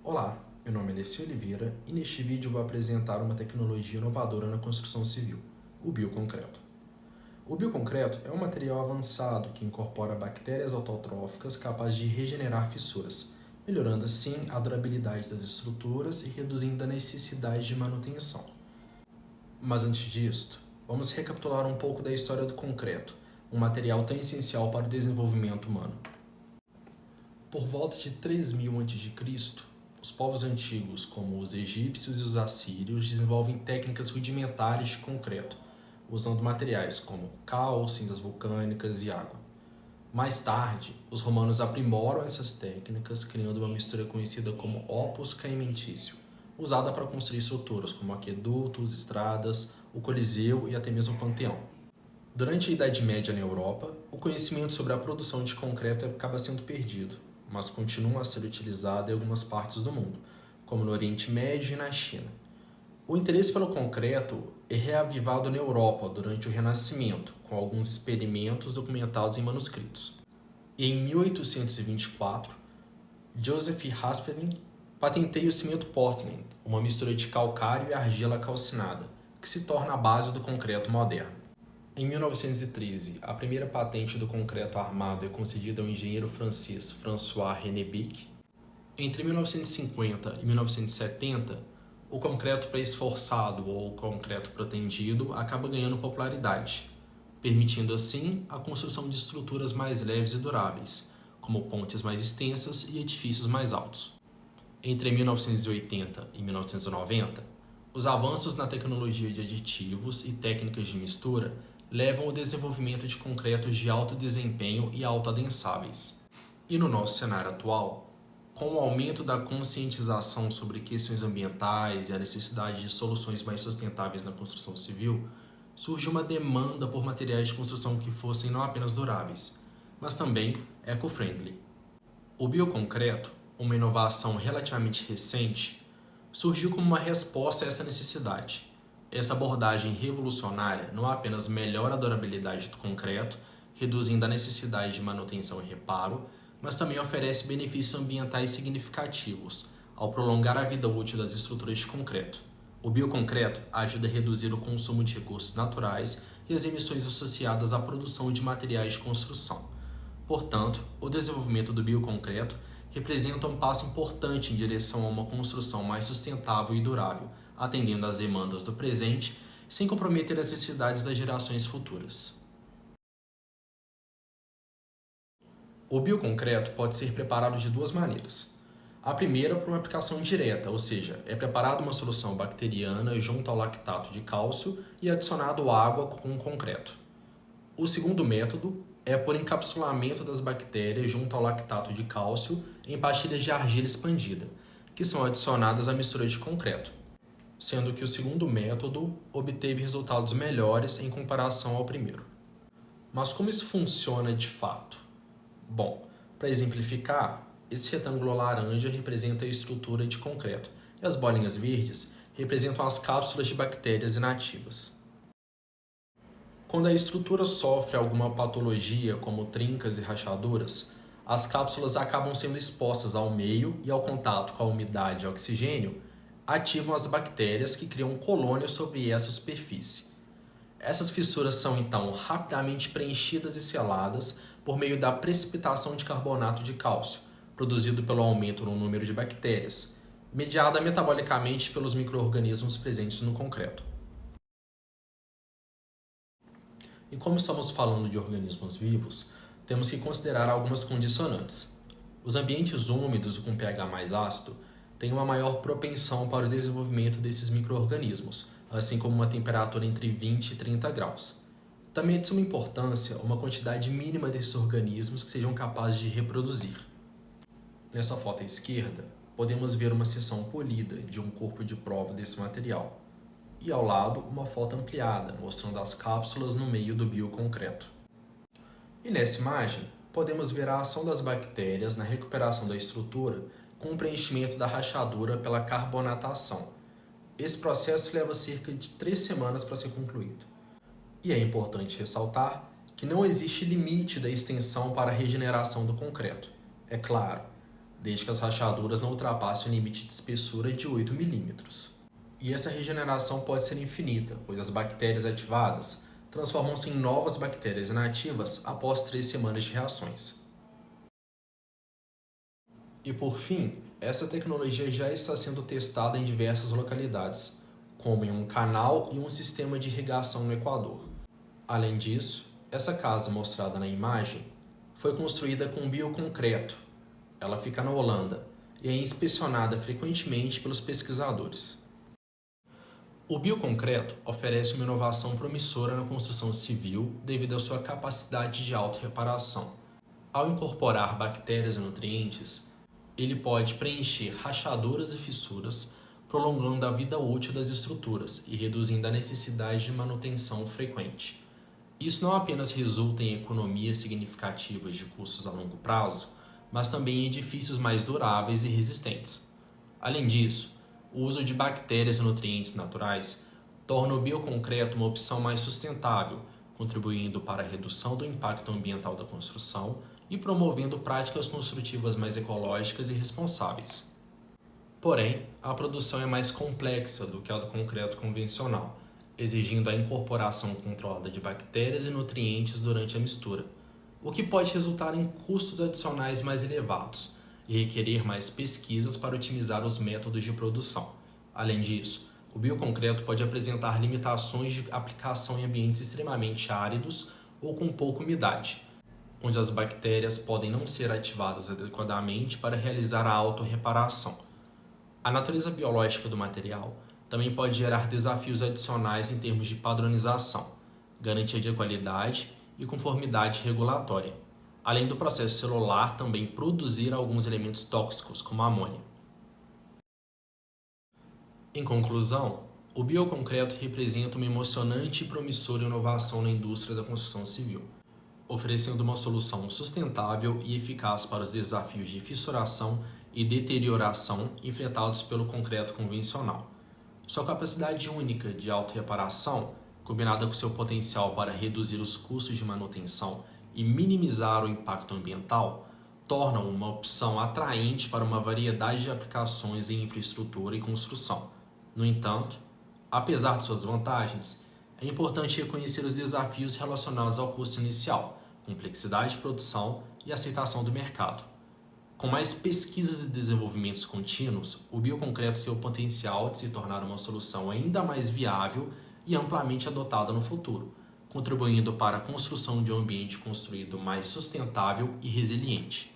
Olá, meu nome é Alessio Oliveira e neste vídeo vou apresentar uma tecnologia inovadora na construção civil, o bioconcreto. O bioconcreto é um material avançado que incorpora bactérias autotróficas capazes de regenerar fissuras, melhorando assim a durabilidade das estruturas e reduzindo a necessidade de manutenção. Mas antes disto, vamos recapitular um pouco da história do concreto, um material tão essencial para o desenvolvimento humano. Por volta de 3000 a.C., os povos antigos, como os egípcios e os assírios, desenvolvem técnicas rudimentares de concreto, usando materiais como cal, cinzas vulcânicas e água. Mais tarde, os romanos aprimoram essas técnicas, criando uma mistura conhecida como opus caementício, usada para construir estruturas como aquedutos, estradas, o Coliseu e até mesmo o Panteão. Durante a Idade Média na Europa, o conhecimento sobre a produção de concreto acaba sendo perdido, mas continua a ser utilizado em algumas partes do mundo, como no Oriente Médio e na China. O interesse pelo concreto é reavivado na Europa durante o Renascimento, com alguns experimentos documentados em manuscritos. E em 1824, Joseph Hasperin patenteia o cimento Portland, uma mistura de calcário e argila calcinada, que se torna a base do concreto moderno. Em 1913, a primeira patente do concreto armado é concedida ao engenheiro francês François René-Bic. Entre 1950 e 1970, o concreto pré-esforçado ou concreto protendido acaba ganhando popularidade, permitindo assim a construção de estruturas mais leves e duráveis, como pontes mais extensas e edifícios mais altos. Entre 1980 e 1990, os avanços na tecnologia de aditivos e técnicas de mistura levam ao desenvolvimento de concretos de alto desempenho e autoadensáveis. E no nosso cenário atual, com o aumento da conscientização sobre questões ambientais e a necessidade de soluções mais sustentáveis na construção civil, surge uma demanda por materiais de construção que fossem não apenas duráveis, mas também eco-friendly. O bioconcreto, uma inovação relativamente recente, surgiu como uma resposta a essa necessidade. Essa abordagem revolucionária não apenas melhora a durabilidade do concreto, reduzindo a necessidade de manutenção e reparo, mas também oferece benefícios ambientais significativos, ao prolongar a vida útil das estruturas de concreto. O bioconcreto ajuda a reduzir o consumo de recursos naturais e as emissões associadas à produção de materiais de construção. Portanto, o desenvolvimento do bioconcreto representa um passo importante em direção a uma construção mais sustentável e durável, atendendo às demandas do presente, sem comprometer as necessidades das gerações futuras. O bioconcreto pode ser preparado de duas maneiras. A primeira por uma aplicação direta, ou seja, é preparada uma solução bacteriana junto ao lactato de cálcio e adicionado água com concreto. O segundo método é por encapsulamento das bactérias junto ao lactato de cálcio em pastilhas de argila expandida, que são adicionadas à mistura de concreto, sendo que o segundo método obteve resultados melhores em comparação ao primeiro. Mas como isso funciona de fato? Bom, para exemplificar, esse retângulo laranja representa a estrutura de concreto e as bolinhas verdes representam as cápsulas de bactérias inativas. Quando a estrutura sofre alguma patologia, como trincas e rachaduras, as cápsulas acabam sendo expostas ao meio e ao contato com a umidade e oxigênio, ativam as bactérias que criam colônias sobre essa superfície. Essas fissuras são então rapidamente preenchidas e seladas por meio da precipitação de carbonato de cálcio, produzido pelo aumento no número de bactérias, mediada metabolicamente pelos micro-organismos presentes no concreto. E como estamos falando de organismos vivos, temos que considerar algumas condicionantes. Os ambientes úmidos e com pH mais ácido têm uma maior propensão para o desenvolvimento desses micro-organismos, assim como uma temperatura entre 20 e 30 graus. Também é de suma importância uma quantidade mínima desses organismos que sejam capazes de reproduzir. Nessa foto à esquerda, podemos ver uma seção polida de um corpo de prova desse material, e ao lado uma foto ampliada, mostrando as cápsulas no meio do bioconcreto. E nessa imagem, podemos ver a ação das bactérias na recuperação da estrutura com o preenchimento da rachadura pela carbonatação. Esse processo leva cerca de 3 semanas para ser concluído. E é importante ressaltar que não existe limite da extensão para a regeneração do concreto. É claro, desde que as rachaduras não ultrapassem o limite de espessura de 8 milímetros. E essa regeneração pode ser infinita, pois as bactérias ativadas transformam-se em novas bactérias inativas após 3 semanas de reações. E por fim, essa tecnologia já está sendo testada em diversas localidades, como em um canal e um sistema de irrigação no Equador. Além disso, essa casa mostrada na imagem foi construída com bioconcreto. Ela fica na Holanda e é inspecionada frequentemente pelos pesquisadores. O bioconcreto oferece uma inovação promissora na construção civil devido à sua capacidade de autorreparação. Ao incorporar bactérias e nutrientes, ele pode preencher rachaduras e fissuras, prolongando a vida útil das estruturas e reduzindo a necessidade de manutenção frequente. Isso não apenas resulta em economias significativas de custos a longo prazo, mas também em edifícios mais duráveis e resistentes. Além disso, o uso de bactérias e nutrientes naturais torna o bioconcreto uma opção mais sustentável, contribuindo para a redução do impacto ambiental da construção e promovendo práticas construtivas mais ecológicas e responsáveis. Porém, a produção é mais complexa do que a do concreto convencional, exigindo a incorporação controlada de bactérias e nutrientes durante a mistura, o que pode resultar em custos adicionais mais elevados e requerer mais pesquisas para otimizar os métodos de produção. Além disso, o bioconcreto pode apresentar limitações de aplicação em ambientes extremamente áridos ou com pouca umidade, onde as bactérias podem não ser ativadas adequadamente para realizar a autorreparação. A natureza biológica do material também pode gerar desafios adicionais em termos de padronização, garantia de qualidade e conformidade regulatória, além do processo celular também produzir alguns elementos tóxicos, como a amônia. Em conclusão, o bioconcreto representa uma emocionante e promissora inovação na indústria da construção civil, oferecendo uma solução sustentável e eficaz para os desafios de fissuração e deterioração enfrentados pelo concreto convencional. Sua capacidade única de autorreparação, combinada com seu potencial para reduzir os custos de manutenção e minimizar o impacto ambiental, tornam uma opção atraente para uma variedade de aplicações em infraestrutura e construção. No entanto, apesar de suas vantagens, é importante reconhecer os desafios relacionados ao custo inicial, complexidade de produção e aceitação do mercado. Com mais pesquisas e desenvolvimentos contínuos, o bioconcreto tem o potencial de se tornar uma solução ainda mais viável e amplamente adotada no futuro, contribuindo para a construção de um ambiente construído mais sustentável e resiliente.